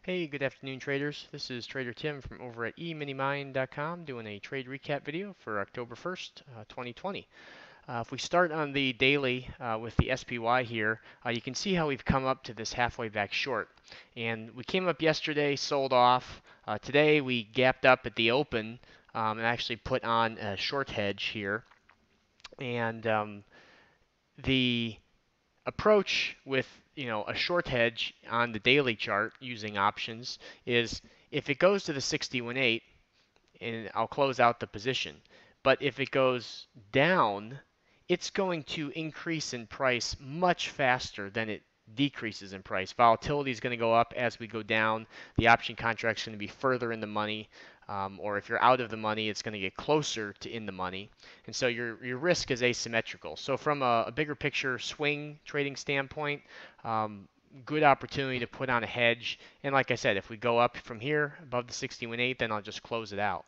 Hey, good afternoon, traders. This is Trader Tim from over at eminimine.com doing a trade recap video for October 1st, 2020. If we start on the daily with the SPY here, you can see how we've come up to this halfway back short. And we came up yesterday, sold off. Today we gapped up at the open and actually put on a short hedge here. And the approach with a short hedge on the daily chart using options is if it goes to the 61.8 and I'll close out the position. But if it goes down, it's going to increase in price much faster than it decreases in price. Volatility is going to go up as we go down. The option contract is going to be further in the money. Or if you're out of the money, it's going to get closer to in the money. And so your risk is asymmetrical. So from a bigger picture swing trading standpoint, good opportunity to put on a hedge. And like I said, if we go up from here above the 61.8, then I'll just close it out.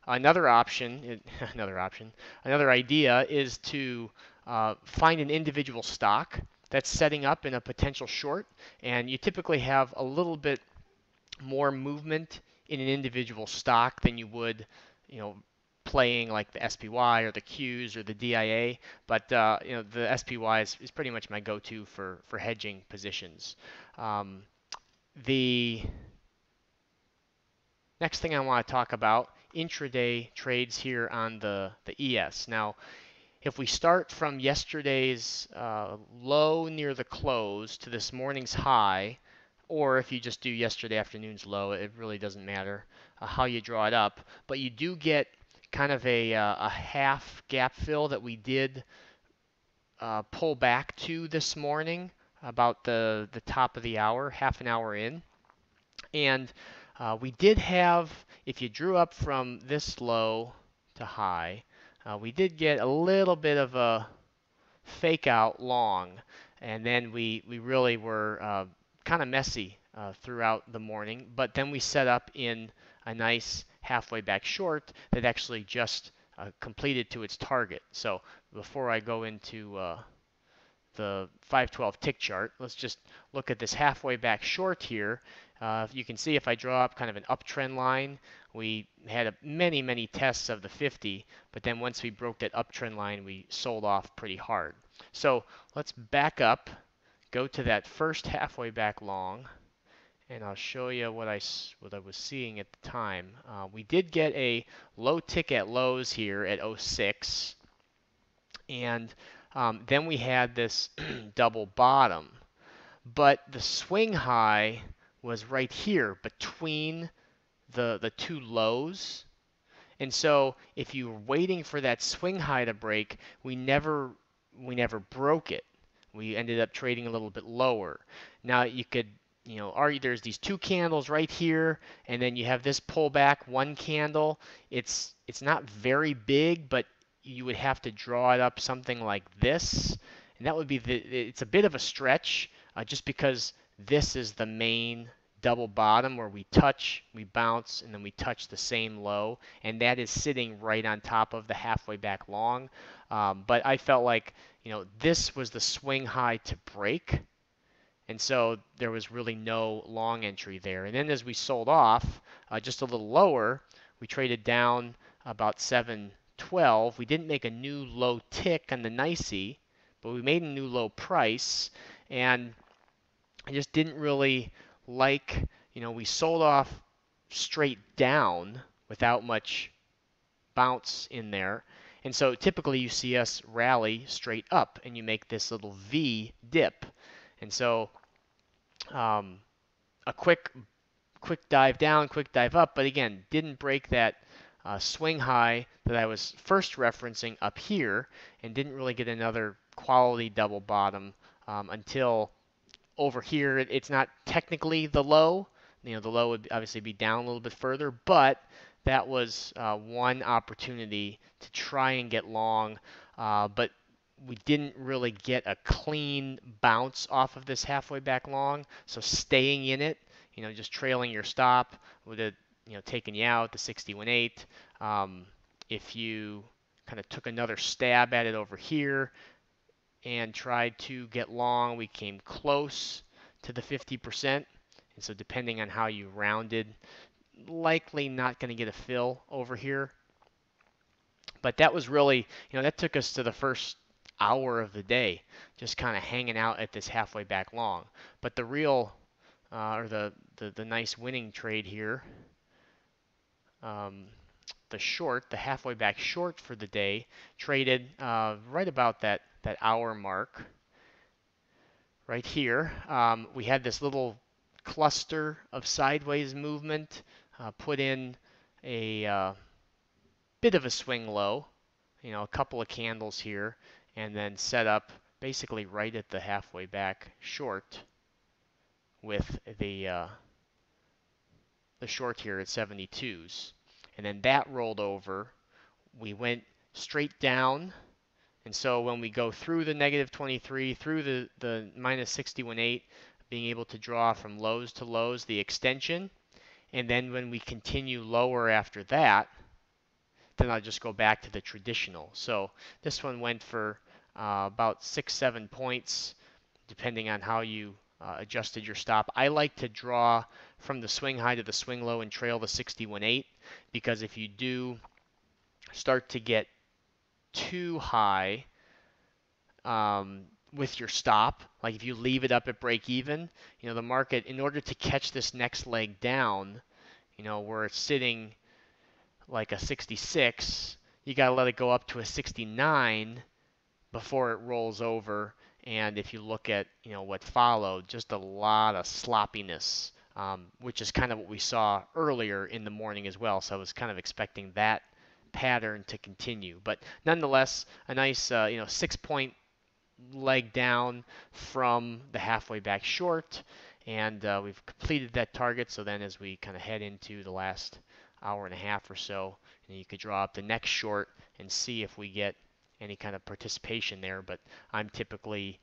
Another option, another idea is to find an individual stock that's setting up in a potential short, and you typically have a little bit more movement in an individual stock than you would, you know, playing like the SPY or the Qs or the DIA. But the SPY is pretty much my go-to for hedging positions. The next thing I want to talk about, intraday trades here on the ES. Now, if we start from yesterday's low near the close to this morning's high, or if you just do yesterday afternoon's low, it really doesn't matter how you draw it up. But you do get kind of a half gap fill that we did pull back to this morning about the top of the hour, half an hour in. And we did have, if you drew up from this low to high, we did get a little bit of a fake out long, and then we really were kind of messy throughout the morning. But then we set up in a nice halfway back short that actually just completed to its target. So before I go into the 512 tick chart, let's just look at this halfway back short here. You can see if I draw up kind of an uptrend line, we had many tests of the 50, but then once we broke that uptrend line, we sold off pretty hard. So let's back up, go to that first halfway back long, and I'll show you what I was seeing at the time. We did get a low tick at lows here at 06, and then we had this double bottom. But the swing high was right here between the two lows. And so if you were waiting for that swing high to break, we never broke it. We ended up trading a little bit lower. Now you could argue there's these two candles right here, and then you have this pullback, one candle. It's not very big, but you would have to draw it up something like this, and that would be it's a bit of a stretch, just because this is the main double bottom where we touch, we bounce, and then we touch the same low, and that is sitting right on top of the halfway back long. But I felt like this was the swing high to break, and so there was really no long entry there. And then as we sold off just a little lower, we traded down about 712. We didn't make a new low tick on the NYSE, but we made a new low price, and I just didn't really like, we sold off straight down without much bounce in there. And so typically you see us rally straight up and you make this little V dip. And so a quick dive down, quick dive up, but again, didn't break that swing high that I was first referencing up here, and didn't really get another quality double bottom until over here. It's not technically the low. The low would obviously be down a little bit further, but that was one opportunity to try and get long, but we didn't really get a clean bounce off of this halfway back long. So staying in it, just trailing your stop would have, taken you out to 61.8. If you kind of took another stab at it over here and tried to get long, we came close to the 50%, And so depending on how you rounded, likely not going to get a fill over here. But that was really, that took us to the first hour of the day, just kind of hanging out at this halfway back long. But the real, or the nice winning trade here, um, the short, the halfway back short for the day, traded right about that hour mark. Right here, we had this little cluster of sideways movement, put in a bit of a swing low, a couple of candles here, and then set up basically right at the halfway back short with the short here at 72s. And then that rolled over. We went straight down. And so when we go through the negative 23, through the minus 61.8, being able to draw from lows to lows, the extension. And then when we continue lower after that, then I'll just go back to the traditional. So this one went for about 6-7 points, depending on how you adjusted your stop. I like to draw from the swing high to the swing low and trail the 61.8, because if you do start to get too high with your stop, like if you leave it up at break even, the market, in order to catch this next leg down, where it's sitting like a 66, you got to let it go up to a 69 before it rolls over. And if you look at what followed, just a lot of sloppiness, which is kind of what we saw earlier in the morning as well. So I was kind of expecting that pattern to continue. But nonetheless, a nice 6-point leg down from the halfway back short, and we've completed that target. So then as we kind of head into the last hour and a half or so, you could draw up the next short and see if we get any kind of participation there. But I'm typically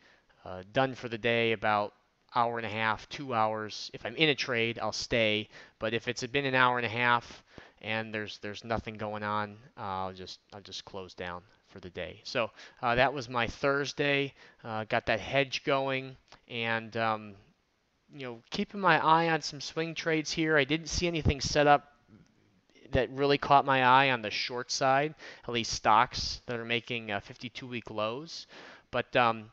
done for the day about hour and a half, 2 hours. If I'm in a trade, I'll stay. But if it's been an hour and a half and there's nothing going on, I'll just close down for the day. So that was my Thursday. Got that hedge going, and keeping my eye on some swing trades here. I didn't see anything set up that really caught my eye on the short side, at least stocks that are making 52-week lows. But kind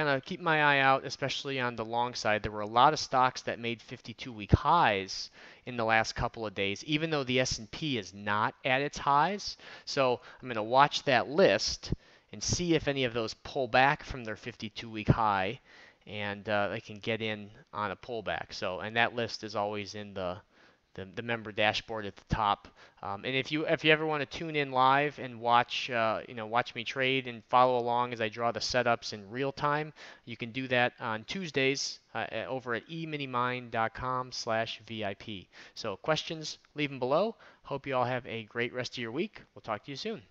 of keep my eye out, especially on the long side. There were a lot of stocks that made 52-week highs in the last couple of days, even though the S&P is not at its highs. So I'm going to watch that list and see if any of those pull back from their 52-week high, and they can get in on a pullback. So, and that list is always in the member dashboard at the top. And if you ever want to tune in live and watch watch me trade and follow along as I draw the setups in real time, you can do that on Tuesdays over at eminimine.com/VIP. So questions, leave them below. Hope you all have a great rest of your week. We'll talk to you soon.